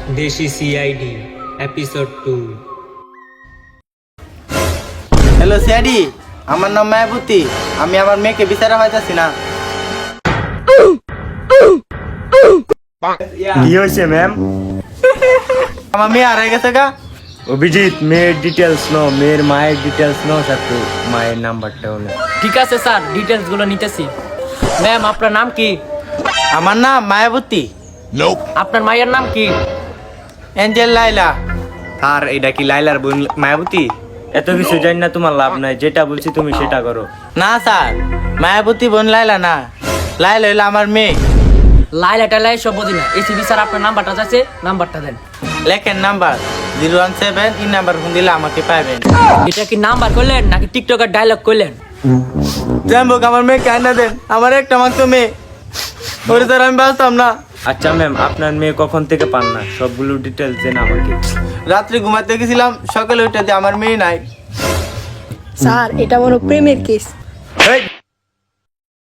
দেশি CID episode 2। Hello স্যাডি, আমার নাম মায়াবতী। আমি আমার মেয়েকে বিচারা পাইতাছি না। কি হয়েছে ম্যাম? আমার মেয়ে হারিয়ে গেছে গা। অভিজিৎ, মেয়ের ডিটেলস নো, মেয়ের মায়ের ডিটেলস নো, সাথে মায়ের নাম্বারটা হলো। ঠিক আছে স্যার, ডিটেলস গুলো নিতেছি। ম্যাম, আপনার নাম কি? আমার নাম মায়াবতী। আপনার মায়ের নাম কি? এঞ্জেল লাইলা। স্যার, এটা কি লাইলার বোন মায়াবতী? এত কিছু জানি না, তোমার লাভ নাই। যেটা বলছি তুমি সেটা করো। না স্যার, মায়াবতী বোন লাইলা না, লাইলা হইলো আমার মেয়ে। লাইলা টালাই সব বুঝি না। এসিবি স্যার আপনার নাম্বারটা আছে, নাম্বারটা দেন। লেখেন নাম্বার 017। এই নাম্বার ফোন দিলে আমাকে পাইবেন। এটা কি নাম্বার করলেন নাকি টিকটকের ডায়লগ করলেন? জানবো আমার মেয়ে কেন দেন, আমার একটা মাত্র মেয়ে, ওরে স্যার আমি বাঁচতাম না। আচ্ছা ম্যাম, আপনার মেয়ে কখন থেকে পান না? সবগুলো ডিটেলস দেন আমাকে। রাত্রে ঘুমাতে গেছিলাম, সকালে উঠে আমার মেয়ে নাই। স্যার, এটা মনে হয় প্রেমের কেস।